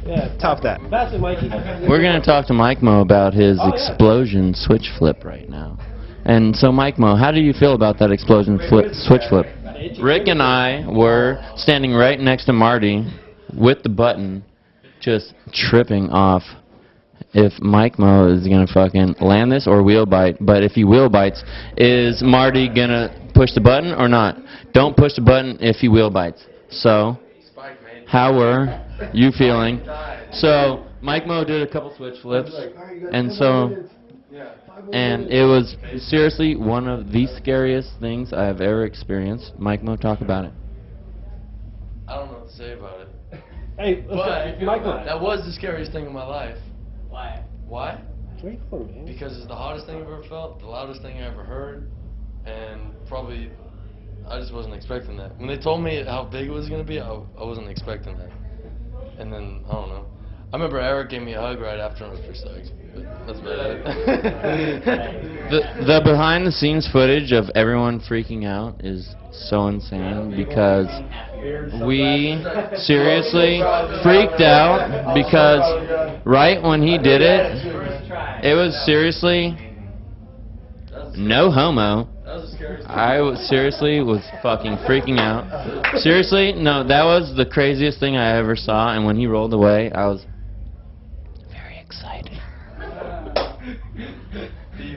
Yeah, top that. That's it, Mikey. We're going to talk to Mike Mo about his explosion switch flip right now. And so, Mike Mo, how do you feel about that explosion switch flip? Rick and I were standing right next to Marty with the button, just tripping off if Mike Mo is going to fucking land this or wheel bite. But if he wheel bites, is Marty going to push the button or not? Don't push the button if he wheel bites. So, how were you feeling? So, Mike Mo did a couple switch flips, and it was seriously one of the scariest things I have ever experienced. Mike Mo, talk about it. I don't know what to say about it. Hey, But Michael. that was the scariest thing in my life. Why? Why? Man. Because it's the hottest thing I've ever felt, the loudest thing I ever heard, and probably I just wasn't expecting that. When they told me how big it was going to be, I wasn't expecting that. And then, I don't know. I remember Eric gave me a hug right after, and I was pretty stoked. That's about it. The behind-the-scenes footage of everyone freaking out is so insane because we seriously freaked out because right when he did it, it was seriously no homo. I seriously was fucking freaking out. Seriously, no, that was the craziest thing I ever saw, and when he rolled away, I was very excited.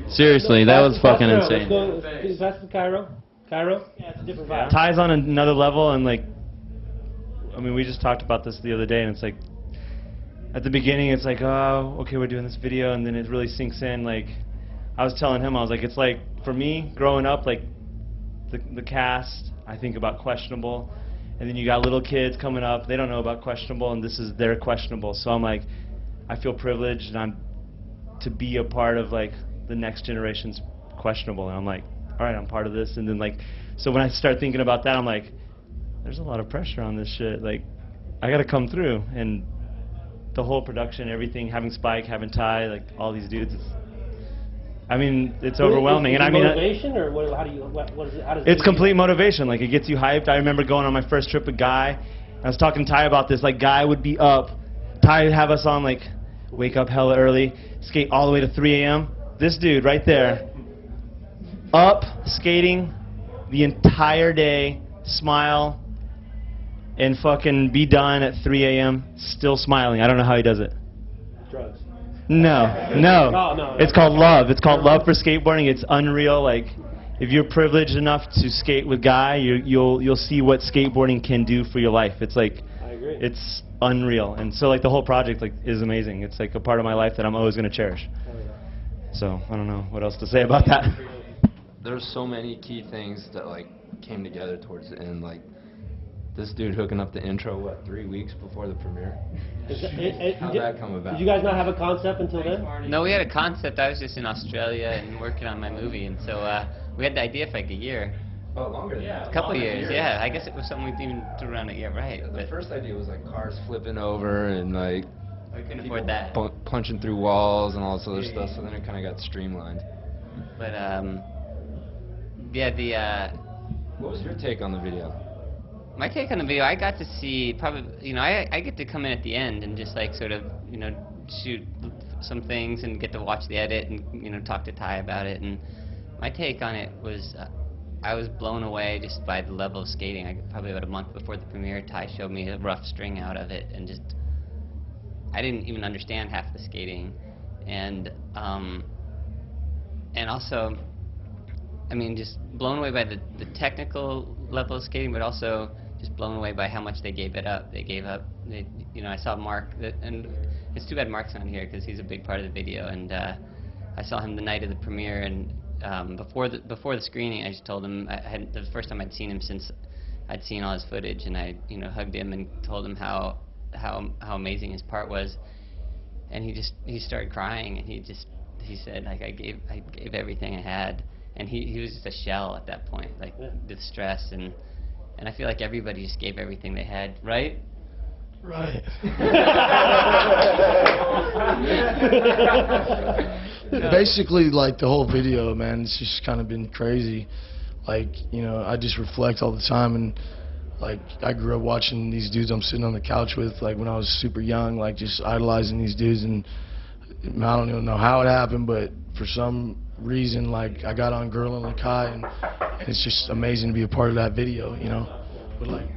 Seriously, that was fucking insane. Let's go to Cairo. Cairo? Yeah, it's a different vibe. Ty's on another level, and like, I mean, we just talked about this the other day, and it's like, at the beginning, it's like, oh, okay, we're doing this video, and then it really sinks in. Like, I was telling him, I was like, it's like, for me, growing up, like, the cast, I think about questionable, and then you got little kids coming up, they don't know about questionable, and this is their questionable. So I'm like, I feel privileged, and I'm to be a part of like the next generation's questionable, and I'm like, all right, I'm part of this. And then like, so when I start thinking about that, I'm like, there's a lot of pressure on this shit. Like, I got to come through, and the whole production, everything, having Spike, having Ty, like all these dudes. I mean, it's overwhelming. And I mean, motivation, or what? How do you? What is it? How does it's complete motivation. Like, it gets you hyped. I remember going on my first trip with Guy. I was talking to Ty about this. Like, Guy would be up. Ty would have us on like, wake up hella early, skate all the way to 3 a.m. This dude right there, up skating the entire day, smile, and fucking be done at 3 a.m. still smiling. I don't know how he does it. Drugs. No. No. It's called love. It's called love for skateboarding. It's unreal. Like, if you're privileged enough to skate with Guy, you'll see what skateboarding can do for your life. It's like, I agree. It's unreal. And so like the whole project like is amazing. It's like a part of my life that I'm always going to cherish. Oh, yeah. So I don't know what else to say about that. There's so many key things that like came together towards the end. Like this dude hooking up the intro, what, 3 weeks before the premiere? How'd that come about? Did you guys not have a concept until then? No, we had a concept. I was just in Australia and working on my movie, and so we had the idea for like a year. Oh, longer than that. A couple years, yeah. I guess it was something we even threw around a year, right? The first idea was like cars flipping over and like we couldn't afford that. Punching through walls and all this other stuff. So then it kind of got streamlined. But yeah, what was your take on the video? my take on the video, I got to see probably, I get to come in at the end and just like sort of, shoot some things and get to watch the edit and, talk to Ty about it. And my take on it was, I was blown away just by the level of skating. Probably about a month before the premiere, Ty showed me a rough string out of it, and just, I didn't even understand half the skating. And also, I mean, just blown away by the technical level of skating, but also just blown away by how much they gave it up. They gave up, I saw Mark, and it's too bad Mark's not here because he's a big part of the video, and I saw him the night of the premiere, and before the screening, I just told him, the first time I'd seen him since I'd seen all his footage, and I hugged him and told him how amazing his part was, and he started crying, and he just he said like I gave everything I had, and he was just a shell at that point, like the stress and I feel like everybody just gave everything they had, right? Right. Basically, like the whole video, man, it's just kind of been crazy. Like, you know, I just reflect all the time, and like I grew up watching these dudes I'm sitting on the couch with, like when I was super young, like just idolizing these dudes, and I don't even know how it happened, but for some reason, like I got on Girl and Lakai, and it's just amazing to be a part of that video, you know, with like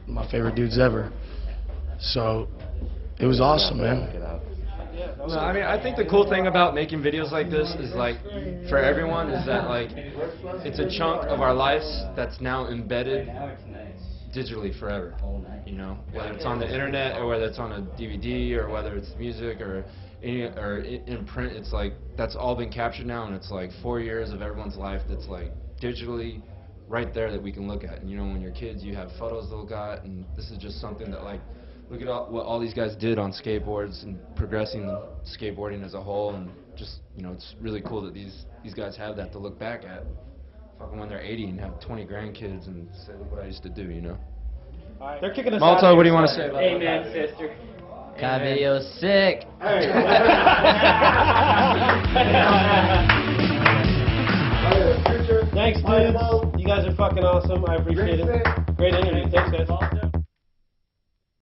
my favorite dudes ever. So it was awesome, man. No, I mean, I think the cool thing about making videos like this is, like, for everyone, is that, like, it's a chunk of our lives that's now embedded digitally forever, you know, whether it's on the internet or whether it's on a DVD or whether it's music or in print. It's like that's all been captured now, and it's like 4 years of everyone's life that's like digitally right there that we can look at. And you know, when you're kids, you have photos to look at, and this is just something that, like, look at what all these guys did on skateboards and progressing skateboarding as a whole, and just, you know, it's really cool that these guys have that to look back at fucking when they're 80 and have 20 grandkids and say, look what I used to do, you know. They're kicking us Malta, out. what do you want to say about that? Amen, sister. That video's sick. Thanks, dudes. You guys are fucking awesome. I appreciate it. Great interview. Thanks, guys.